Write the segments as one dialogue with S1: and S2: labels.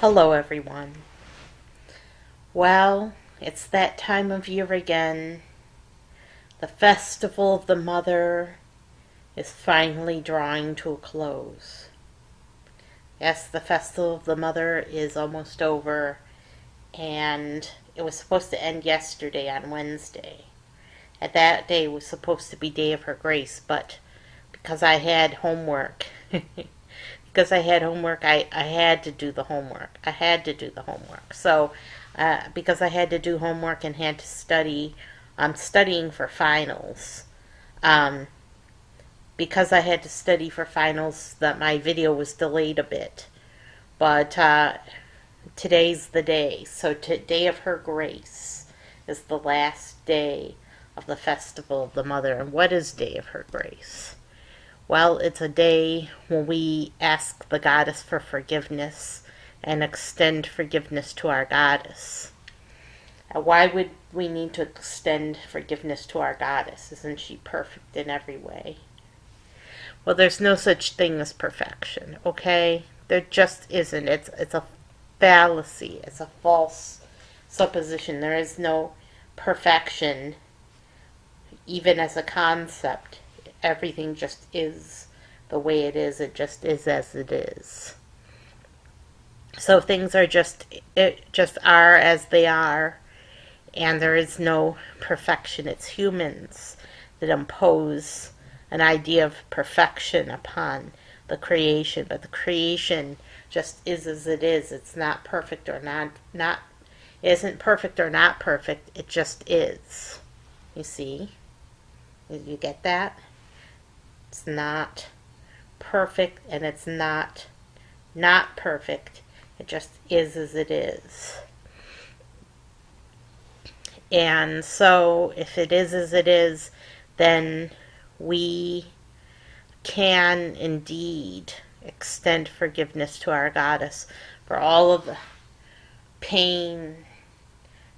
S1: Hello, everyone. Well, it's that time of year again. The Festival of the Mother is finally drawing to a close. Yes, the Festival of the Mother is almost over, and it was supposed to end yesterday on Wednesday. And that day was supposed to be Day of Her Grace, but because I had homework, I had to do the homework. So, because I had to do homework and had to study, I'm studying for finals. Um, because I had to study for finals, that my video was delayed a bit. But today's the day. So, Day of Her Grace is the last day of the Festival of the Mother. And what is Day of Her Grace? Well, it's a day when we ask the goddess for forgiveness and extend forgiveness to our goddess. Why would we need to extend forgiveness to our goddess? Isn't she perfect in every way? Well, there's no such thing as perfection, okay? There just isn't. It's a fallacy. It's a false supposition. There is no perfection, even as a concept. Everything just is the way it is. It just is as it is. So things are just are as they are, and there is no perfection. It's humans that impose an idea of perfection upon the creation, but the creation just is as it is. It's not perfect or not it isn't perfect or not perfect. It just is. You see? You get that? It's not perfect, and it's not perfect. It just is as it is. And so, if it is as it is, then we can indeed extend forgiveness to our goddess for all of the pain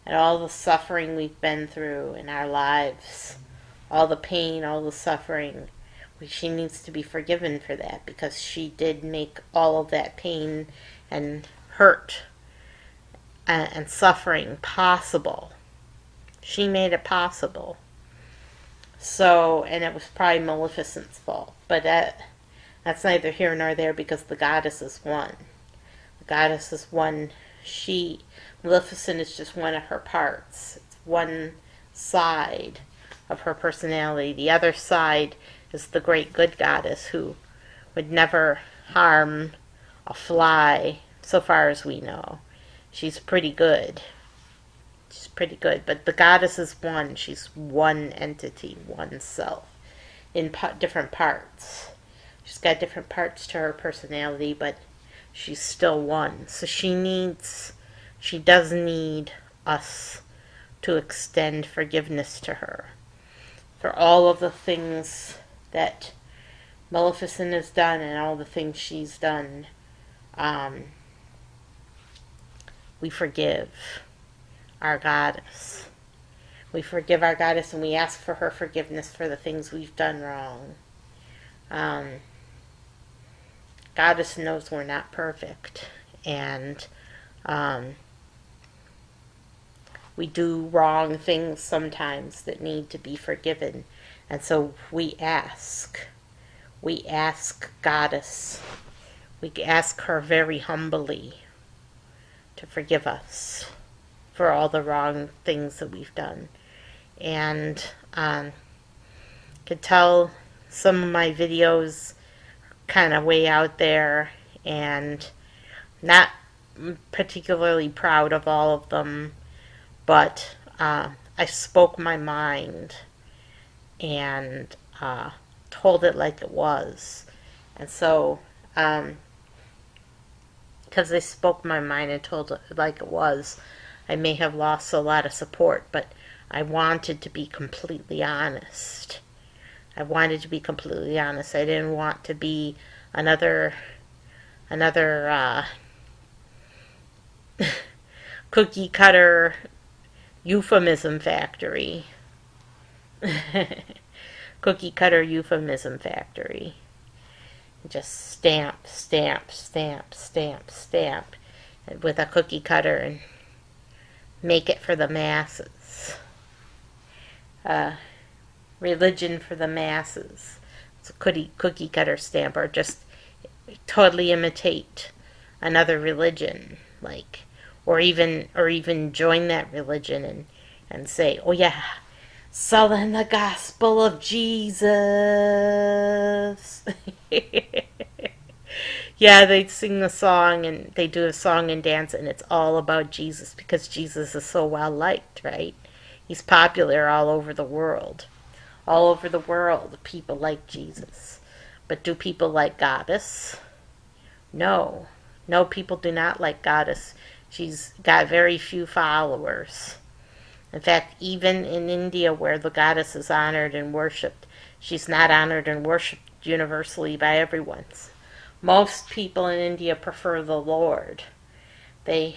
S1: and all the suffering we've been through in our lives. All the pain, all the suffering. She needs to be forgiven for that, because she did make all of that pain and hurt and suffering possible. She made it possible. So, and it was probably Maleficent's fault. But that's neither here nor there, because the goddess is one. The goddess is one. Maleficent is just one of her parts. It's one side of her personality. The other side is the great good goddess who would never harm a fly, so far as we know. She's pretty good. But the goddess is one. She's one entity, one self, in different parts. She's got different parts to her personality, but she's still one. So she does need us to extend forgiveness to her for all of the things that Maleficent has done and all the things she's done. We forgive our goddess. We forgive our goddess, and we ask for her forgiveness for the things we've done wrong. Goddess knows we're not perfect, and we do wrong things sometimes that need to be forgiven. And so we ask Goddess, we ask her very humbly to forgive us for all the wrong things that we've done. And could tell some of my videos kind of way out there, and not particularly proud of all of them, but I spoke my mind and told it like it was. And so, because I spoke my mind and told it like it was, I may have lost a lot of support, but I wanted to be completely honest. I didn't want to be another cookie cutter euphemism factory. Cookie cutter euphemism factory. Just stamp, stamp, stamp, stamp, stamp. with a cookie cutter and make it for the masses. Religion for the masses. It's a cookie cutter stamp, or just totally imitate another religion, like, or even join that religion and say, oh yeah, selling the gospel of Jesus. Yeah, they sing the song and they do a song and dance, and it's all about Jesus because Jesus is so well liked, right? He's popular all over the world. All over the world, people like Jesus. But do people like Goddess? No. No, people do not like Goddess. She's got very few followers. In fact, even in India, where the Goddess is honored and worshipped, she's not honored and worshipped universally by everyone. Most people in India prefer the Lord. They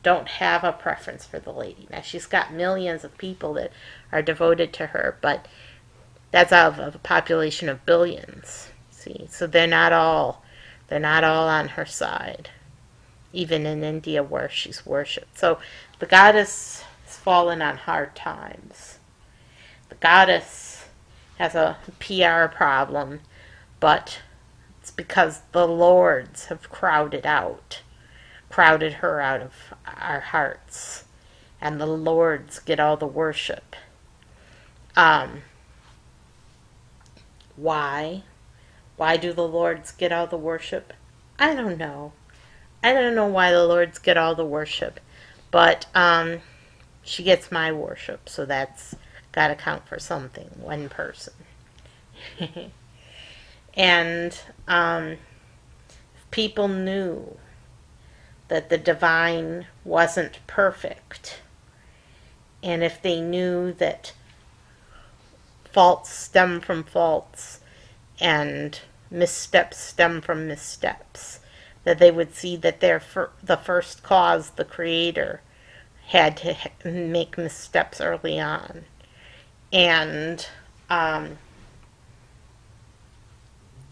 S1: don't have a preference for the lady. Now, she's got millions of people that are devoted to her, but that's out of a population of billions. See, so they're not all on her side, even in India where she's worshipped. So the Goddess has fallen on hard times. The Goddess has a PR problem, but it's because the lords have crowded her out of our hearts, and the lords get all the worship. Why? Why do the lords get all the worship? I don't know. I don't know why the lords get all the worship, but she gets my worship, so that's got to count for something. One person. And people knew that the divine wasn't perfect, and if they knew that faults stem from faults and missteps stem from missteps, that they would see that the first cause, the Creator, had to make missteps early on. And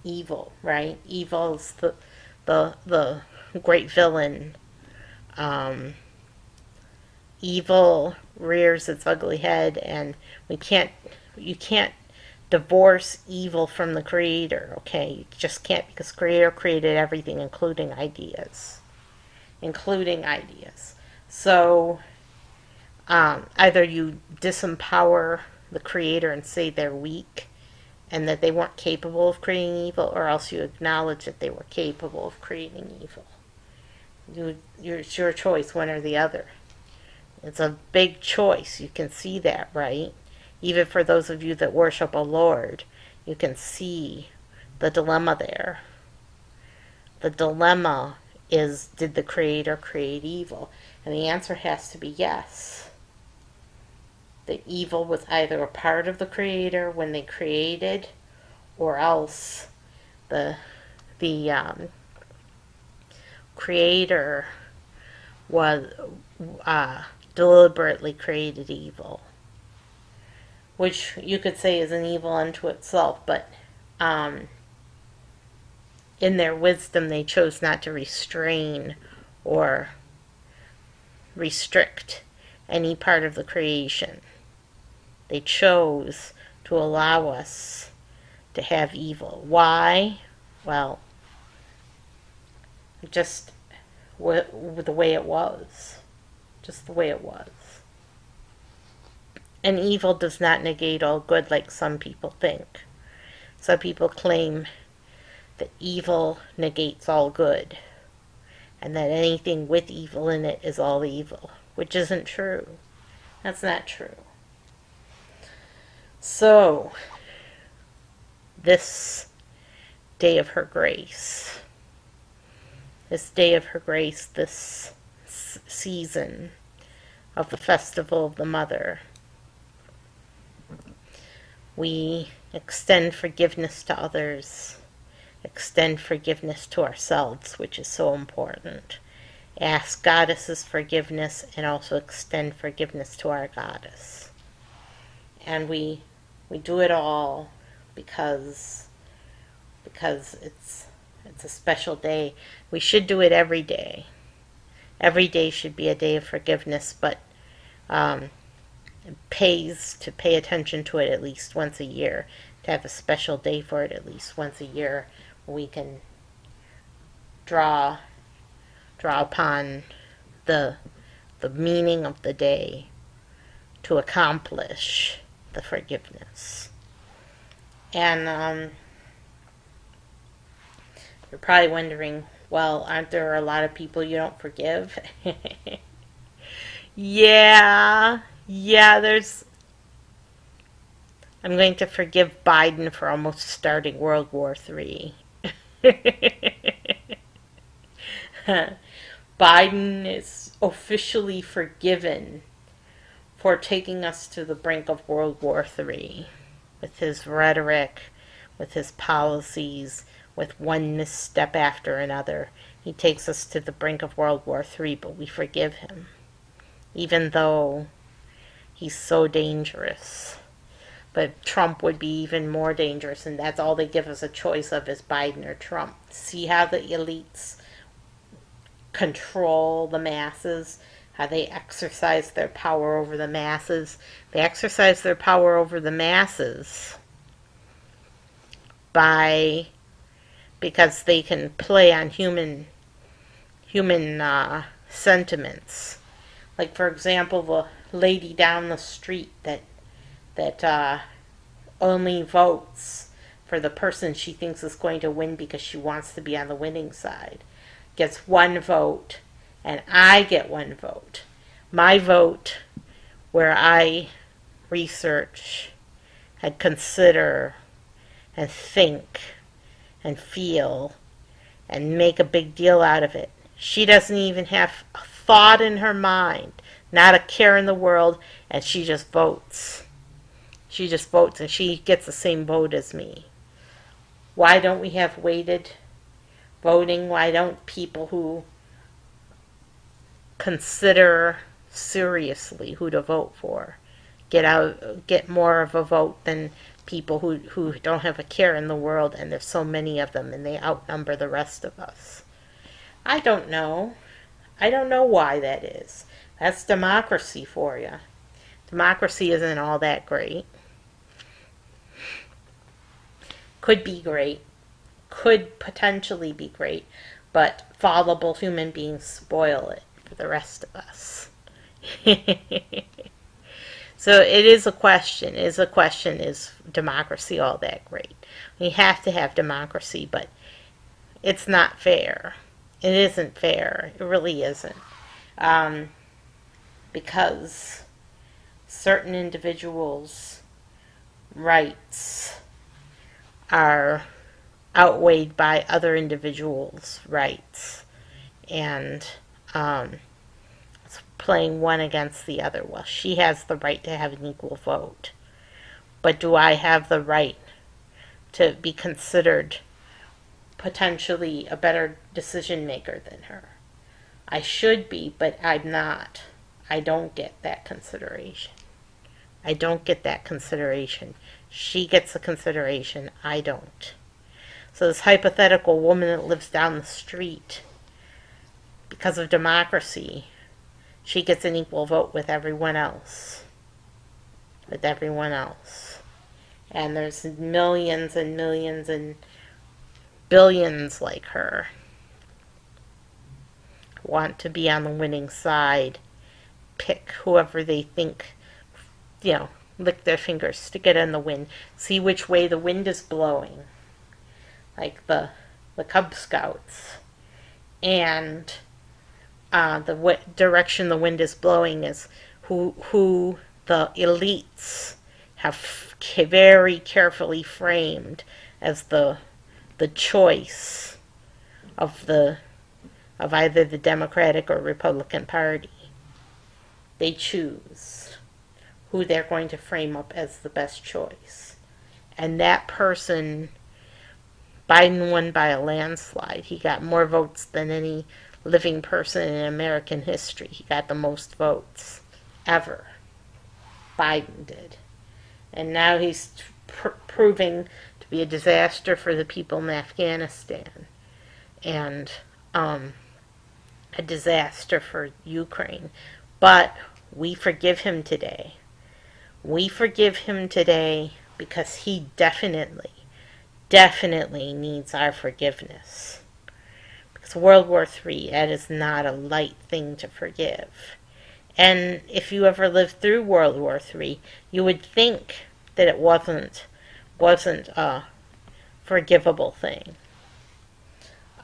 S1: evil, right? Evil's the great villain. Evil rears its ugly head, and you can't divorce evil from the Creator, okay? You just can't, because Creator created everything, including ideas. So either you disempower the Creator and say they're weak and that they weren't capable of creating evil, or else you acknowledge that they were capable of creating evil. It's your choice, one or the other. It's a big choice. You can see that, right? Even for those of you that worship a Lord, you can see the dilemma there. The dilemma is, did the Creator create evil? And the answer has to be yes. The evil was either a part of the Creator when they created, or else the Creator was deliberately created evil, which you could say is an evil unto itself, but in their wisdom they chose not to restrain or restrict any part of the creation. They chose to allow us to have evil. Why? Well, just the way it was. Just the way it was. And evil does not negate all good like some people think. Some people claim that evil negates all good, and that anything with evil in it is all evil, which isn't true. That's not true. So, this day of her grace, this season of the Festival of the Mother, we extend forgiveness to others, extend forgiveness to ourselves, which is so important. Ask Goddess's forgiveness and also extend forgiveness to our Goddess. And we do it all because it's a special day. We should do it every day. Every day should be a day of forgiveness, but it pays to pay attention to it at least once a year, to have a special day for it at least once a year. We can draw upon the meaning of the day to accomplish the forgiveness. And you're probably wondering, well, aren't there a lot of people you don't forgive? Yeah, there's. I'm going to forgive Biden for almost starting World War III. Biden is officially forgiven for taking us to the brink of World War III with his rhetoric, with his policies, with one misstep after another. He takes us to the brink of World War III, but we forgive him, even though he's so dangerous. But Trump would be even more dangerous, and that's all they give us a choice of, is Biden or Trump. See how the elites control the masses, how they exercise their power over the masses. They exercise their power over the masses because they can play on human sentiments. Like, for example, the lady down the street that only votes for the person she thinks is going to win because she wants to be on the winning side, gets one vote, and I get one vote. My vote, where I research and consider and think and feel and make a big deal out of it. She doesn't even have a thought in her mind, not a care in the world, and she just votes. She just votes, and she gets the same vote as me. Why don't we have weighted voting? Why don't people who consider seriously who to vote for get more of a vote than people who don't have a care in the world, and there's so many of them, and they outnumber the rest of us? I don't know. I don't know why that is. That's democracy for you. Democracy isn't all that great. Could be great. Could potentially be great. But fallible human beings spoil it for the rest of us. So it is a question. Is democracy all that great? We have to have democracy, but it's not fair. It isn't fair. It really isn't. Because certain individuals' rights are outweighed by other individuals' rights. And it's playing one against the other. Well, she has the right to have an equal vote. But do I have the right to be considered potentially a better decision maker than her? I should be, but I'm not. I don't get that consideration. I don't get that consideration. She gets the consideration. I don't. So this hypothetical woman that lives down the street, because of democracy, she gets an equal vote with everyone else. With everyone else. And there's millions and millions and billions like her who want to be on the winning side, pick whoever they think, lick their fingers to get in the wind, see which way the wind is blowing, like the Cub Scouts. And the direction the wind is blowing is who the elites have very carefully framed as the choice of either the Democratic or Republican Party. They choose who they're going to frame up as the best choice. And that person, Biden won by a landslide. He got more votes than any living person in American history. He got the most votes ever. Biden did. And now he's proving to be a disaster for the people in Afghanistan. And a disaster for Ukraine. But we forgive him today. We forgive him today because he definitely needs our forgiveness. Because World War III, that is not a light thing to forgive. And if you ever lived through World War III, you would think that it wasn't a forgivable thing.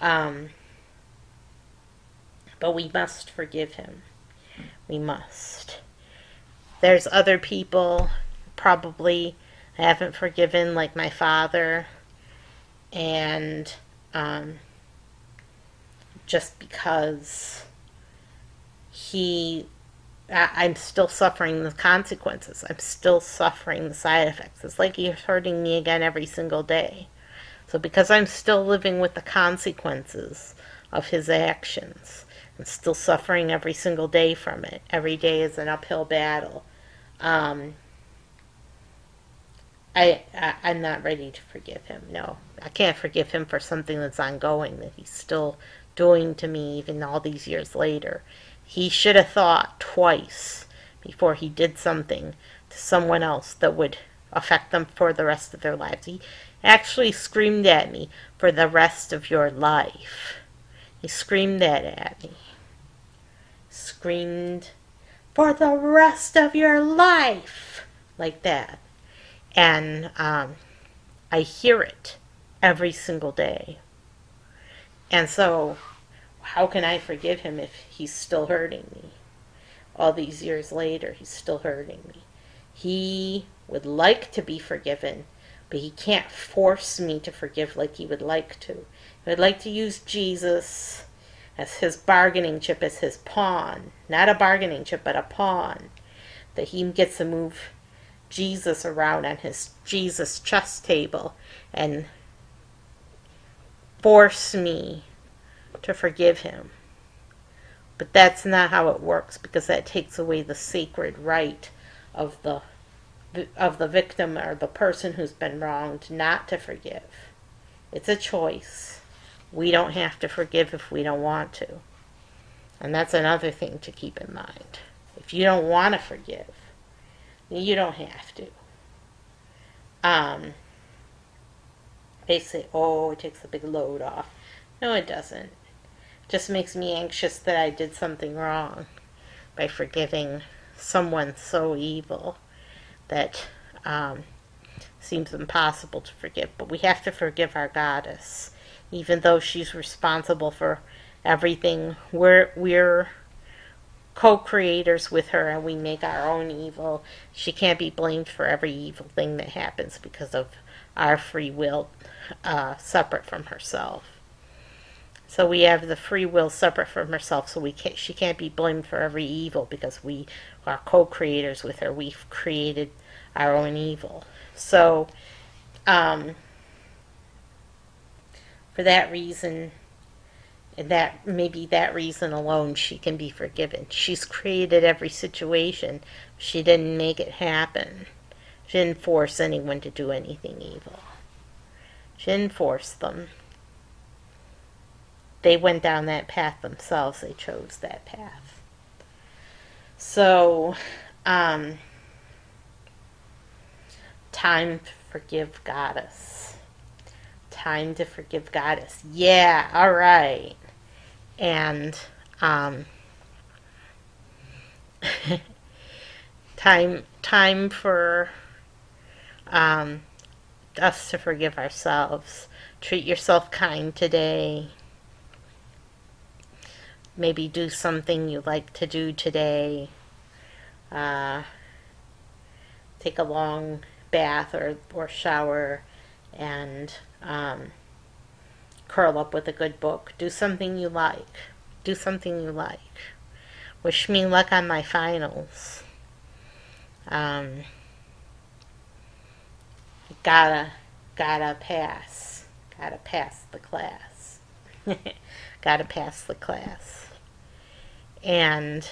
S1: But we must forgive him. We must. There's other people probably I haven't forgiven, like my father, and just because I'm still suffering the consequences. I'm still suffering the side effects. It's like he's hurting me again every single day. So because I'm still living with the consequences of his actions, I'm still suffering every single day from it. Every day is an uphill battle. I'm not ready to forgive him. No, I can't forgive him for something that's ongoing, that he's still doing to me even all these years later. He should have thought twice before he did something to someone else that would affect them for the rest of their lives. He actually screamed at me, "For the rest of your life." He screamed that at me. Screamed, "For the rest of your life," like that. And I hear it every single day. And so, how can I forgive him if he's still hurting me? All these years later, he's still hurting me. He would like to be forgiven, but he can't force me to forgive like he would like to. He would like to use Jesus as his bargaining chip, as his pawn. Not a bargaining chip, but a pawn. That he gets to move Jesus around on his Jesus chess table and force me to forgive him. But that's not how it works, because that takes away the sacred right of the victim or the person who's been wronged not to forgive. It's a choice. We don't have to forgive if we don't want to. And that's another thing to keep in mind. If you don't want to forgive, you don't have to. They say, "Oh, it takes a big load off." No, it doesn't. It just makes me anxious that I did something wrong by forgiving someone so evil that seems impossible to forgive. But we have to forgive our goddess, even though she's responsible for everything. We're co-creators with her, and we make our own evil. She can't be blamed for every evil thing that happens because of our free will, separate from herself. So we have the free will separate from herself, so she can't be blamed for every evil because we are co-creators with her. We've created our own evil. So for that reason, and maybe that reason alone, she can be forgiven. She's created every situation. She didn't make it happen. She didn't force anyone to do anything evil. She didn't force them. They went down that path themselves. They chose that path. So, time to forgive Goddess. Time to forgive Goddess. Yeah, all right. And time for us to forgive ourselves. Treat yourself kind today. Maybe do something you like to do today. Take a long bath or shower and curl up with a good book. Do something you like. Do something you like. Wish me luck on my finals. Gotta pass. Gotta pass the class. Gotta pass the class. And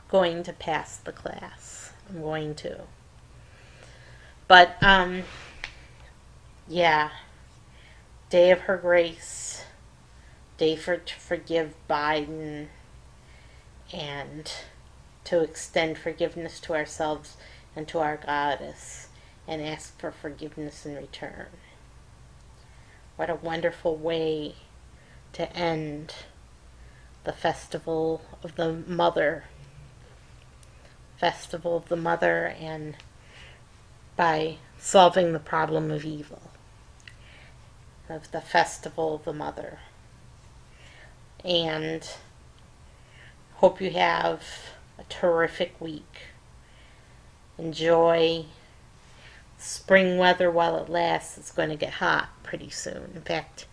S1: going to pass the class. I'm going to. But yeah, day of her grace, day to forgive Biden and to extend forgiveness to ourselves and to our goddess and ask for forgiveness in return. What a wonderful way to end the Festival of the Mother. Festival of the Mother, and by solving the problem of evil, of the Festival of the Mother. And hope you have a terrific week. Enjoy spring weather while it lasts. It's going to get hot pretty soon. In fact,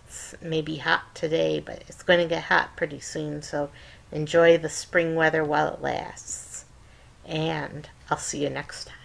S1: it's maybe hot today, but it's going to get hot pretty soon. So enjoy the spring weather while it lasts. And I'll see you next time.